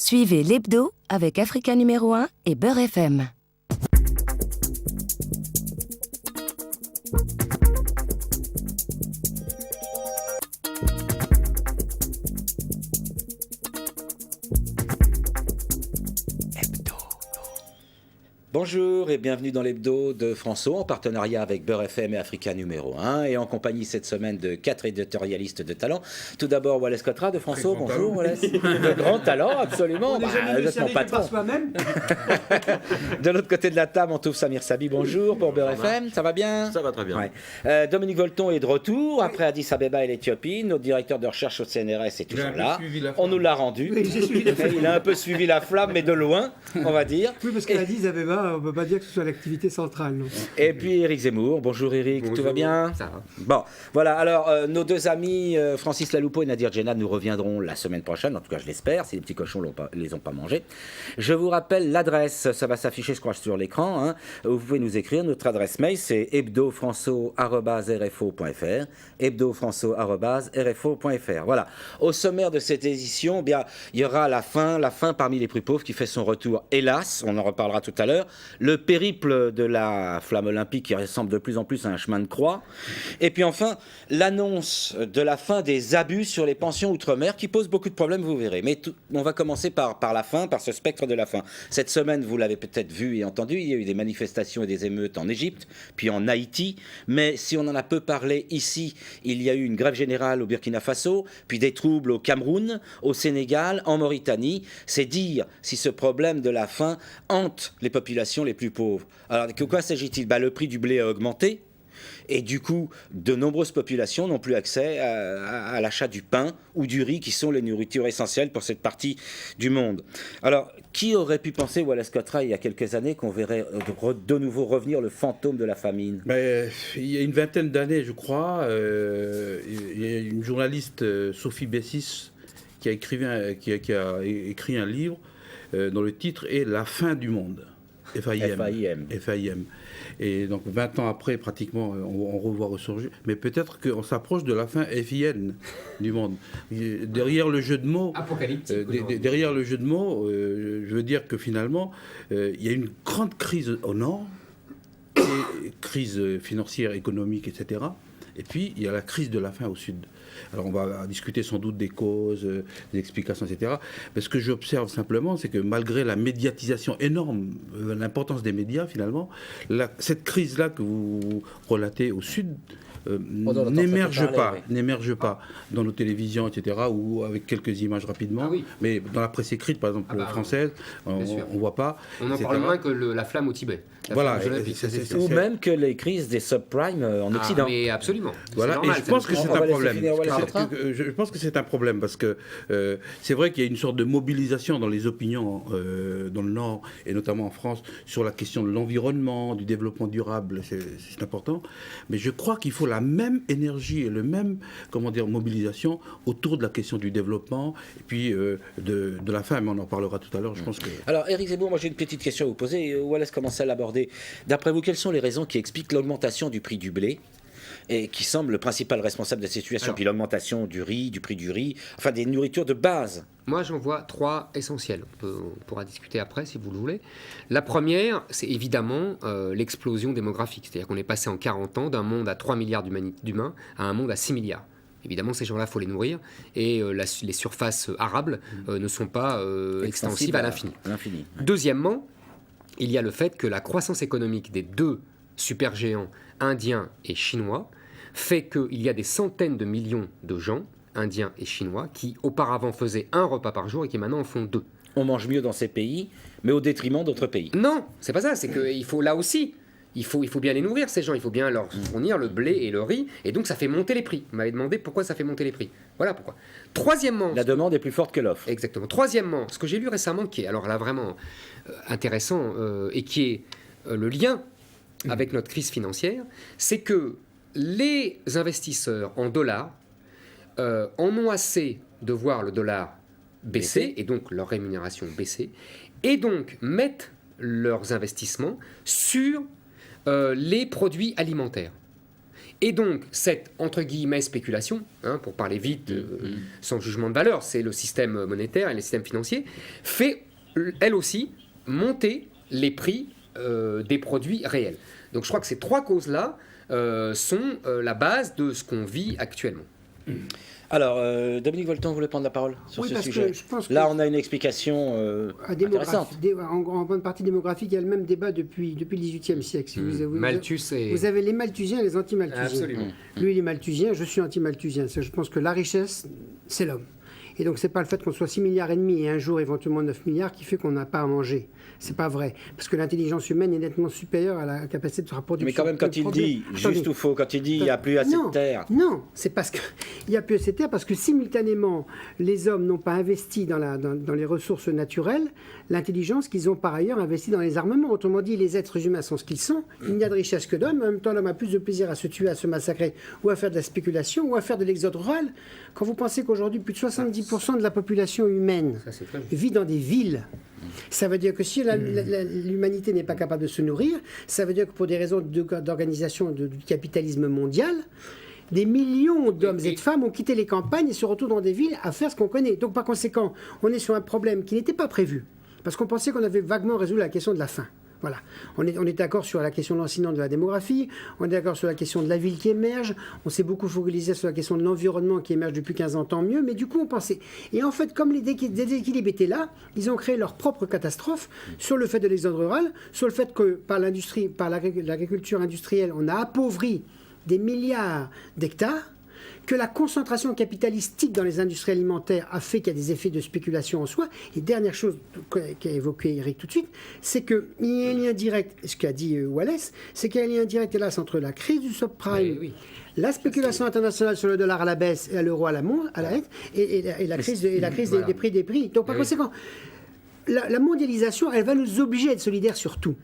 Suivez l'hebdo avec Africa numéro 1 et Beurre FM. Bonjour et bienvenue dans l'hebdo de François en partenariat avec Beurre FM et Africa numéro 1 et en compagnie cette semaine de 4 éditorialistes de talent. Tout d'abord Wallace Cotra de François. Bonjour Wallace. De grand talent, absolument. On n'est jamais mieux servi que par soi-même. De l'autre côté de la table, on trouve Samir Sabi. Bonjour pour Beurre FM. Ça va bien? Ça va très bien. Ouais. Dominique Volton est de retour après Addis Abeba et l'Éthiopie. Notre directeur de recherche au CNRS est toujours là. On nous l'a rendu. Oui, Il a un peu suivi la flamme, mais de loin, on va dire. Oui, parce qu'à Addis Abeba, on ne peut pas dire que ce soit l'activité centrale. Non. Et puis Éric Zemmour. Bonjour Éric, Bonjour. tout va bien? Ça va. Bon, voilà. Alors, nos deux amis, Francis Laloupeau et Nadir Djenad, nous reviendront la semaine prochaine. En tout cas, je l'espère, si les petits cochons ne les ont pas mangés. Je vous rappelle l'adresse. Ça va s'afficher, je crois, sur l'écran. Hein. Vous pouvez nous écrire. Notre adresse mail, c'est hebdofranço@rfo.fr. hebdofranço@rfo.fr. Voilà. Au sommaire de cette édition, bien, il y aura la fin parmi les plus pauvres qui fait son retour. Hélas, on en reparlera tout à l'heure. Le périple de la flamme olympique qui ressemble de plus en plus à un chemin de croix. Et puis enfin, l'annonce de la fin des abus sur les pensions outre-mer qui pose beaucoup de problèmes, vous verrez. Mais on va commencer par la fin, par ce spectre de la fin. Cette semaine, vous l'avez peut-être vu et entendu, il y a eu des manifestations et des émeutes en Égypte, puis en Haïti. Mais si on en a peu parlé ici, il y a eu une grève générale au Burkina Faso, puis des troubles au Cameroun, au Sénégal, en Mauritanie. C'est dire si ce problème de la faim hante les populations les plus pauvres. Alors, de quoi s'agit-il? Le prix du blé a augmenté et du coup, de nombreuses populations n'ont plus accès à l'achat du pain ou du riz qui sont les nourritures essentielles pour cette partie du monde. Alors, qui aurait pu penser, Wallace Cotra, il y a quelques années, qu'on verrait de nouveau revenir le fantôme de la famine? Il y a une vingtaine d'années, je crois, il y a une journaliste, Sophie Bessis, qui a écrit un livre dont le titre est « La fin du monde ». FAIM. Et donc 20 ans après, pratiquement, on revoit ressurgir. Mais peut-être qu'on s'approche de la fin FIN du monde. Derrière le jeu de mots, derrière le jeu de mots, je veux dire que finalement, il y a une grande crise au nord, crise financière, économique, etc. Et puis, il y a la crise de la faim au sud. Alors, on va discuter sans doute des causes, des explications, etc. Mais ce que j'observe simplement, c'est que malgré la médiatisation énorme, l'importance des médias, finalement, cette crise-là que vous relatez au sud n'émerge pas dans nos télévisions, etc., ou avec quelques images rapidement. Ah oui. Mais dans la presse écrite, par exemple, française, on ne voit pas. On en parle moins que la flamme au Tibet. Voilà. Ou même que les crises des subprimes en Occident. Mais absolument. Voilà. Normal, et je pense que c'est un problème. Je pense que c'est un problème parce que c'est vrai qu'il y a une sorte de mobilisation dans les opinions dans le Nord et notamment en France sur la question de l'environnement, du développement durable, c'est important. Mais je crois qu'il faut la même énergie et le même, mobilisation autour de la question du développement et puis de la faim. Mais on en parlera tout à l'heure. Je pense que. Alors, Éric Zemmour, moi j'ai une petite question à vous poser. Wallace commençait à l'aborder. D'après vous, quelles sont les raisons qui expliquent l'augmentation du prix du blé et qui semble le principal responsable de la situation? Puis l'augmentation du riz, du prix du riz, enfin des nourritures de base. Moi, j'en vois trois essentielles. On pourra discuter après, si vous le voulez. La première, c'est évidemment l'explosion démographique. C'est-à-dire qu'on est passé en 40 ans d'un monde à 3 milliards d'humains à un monde à 6 milliards. Évidemment, ces gens-là, il faut les nourrir. Et les surfaces arables ne sont pas extensives à l'infini. Ouais. Deuxièmement, il y a le fait que la croissance économique des deux supergéants indiens et chinois fait qu'il y a des centaines de millions de gens, indiens et chinois, qui auparavant faisaient un repas par jour et qui maintenant en font 2. On mange mieux dans ces pays, mais au détriment d'autres pays. Non, c'est pas ça. C'est qu'il faut là aussi, il faut bien les nourrir, ces gens. Il faut bien leur fournir le blé et le riz. Et donc ça fait monter les prix. Vous m'avez demandé pourquoi ça fait monter les prix. Voilà pourquoi. Troisièmement... La demande est plus forte que l'offre. Exactement. Troisièmement, ce que j'ai lu récemment, qui est alors là vraiment intéressant et qui est le lien avec notre crise financière, c'est que les investisseurs en dollars en ont assez de voir le dollar baisser et donc leur rémunération baisser, et donc mettent leurs investissements sur les produits alimentaires. Et donc, cette, entre guillemets, spéculation, pour parler vite, sans jugement de valeur, c'est le système monétaire et le système financier, fait, elle aussi, monter les prix des produits réels. Donc je crois que ces trois causes-là sont la base de ce qu'on vit actuellement. Alors, Dominique Volton voulait prendre la parole sur Oui, ce parce sujet. que je pense que Là, on a une explication intéressante. en bonne partie démographique, il y a le même débat depuis le XVIIIe siècle. Si Malthus et... vous avez les malthusiens et les anti-malthusiens. Absolument. Lui, il est malthusien, je suis anti-malthusien. Je pense que la richesse, c'est l'homme. Et donc, c'est pas le fait qu'on soit 6,5 milliards et un jour éventuellement 9 milliards qui fait qu'on n'a pas à manger. C'est pas vrai. Parce que l'intelligence humaine est nettement supérieure à la capacité de se reproduire. Mais quand même, quand il dit, juste ou faux, quand il dit il n'y a plus assez de terre. Non, c'est parce qu'il n'y a plus assez de terre, parce que simultanément, les hommes n'ont pas investi dans les ressources naturelles l'intelligence qu'ils ont par ailleurs investi dans les armements. Autrement dit, les êtres humains sont ce qu'ils sont. Il n'y a de richesse que d'hommes. En même temps, l'homme a plus de plaisir à se tuer, à se massacrer, ou à faire de la spéculation, ou à faire de l'exode rural. Quand vous pensez qu'aujourd'hui, plus de 70% de la population humaine vit dans des villes, ça veut dire que si l'humanité n'est pas capable de se nourrir, ça veut dire que pour des raisons d'organisation du capitalisme mondial, des millions d'hommes et de femmes ont quitté les campagnes et se retrouvent dans des villes à faire ce qu'on connaît. Donc par conséquent, on est sur un problème qui n'était pas prévu, parce qu'on pensait qu'on avait vaguement résolu la question de la faim. Voilà. On est d'accord sur la question lancinante de la démographie, on est d'accord sur la question de la ville qui émerge, on s'est beaucoup focalisé sur la question de l'environnement qui émerge depuis 15 ans, tant mieux, mais du coup on pensait... Et en fait, comme les déséquilibres étaient là, ils ont créé leur propre catastrophe sur le fait de l'exode rural, sur le fait que par l'industrie, par l'agriculture industrielle, on a appauvri des milliards d'hectares, que la concentration capitalistique dans les industries alimentaires a fait qu'il y a des effets de spéculation en soi. Et dernière chose qu'a évoqué Eric tout de suite, c'est qu'il y a un lien direct, ce qu'a dit Wallace, c'est qu'il y a un lien direct, hélas, entre la crise du subprime, la spéculation internationale sur le dollar à la baisse et à l'euro à la hausse, et la crise des prix. Donc par conséquent, la mondialisation, elle va nous obliger à être solidaires sur tout.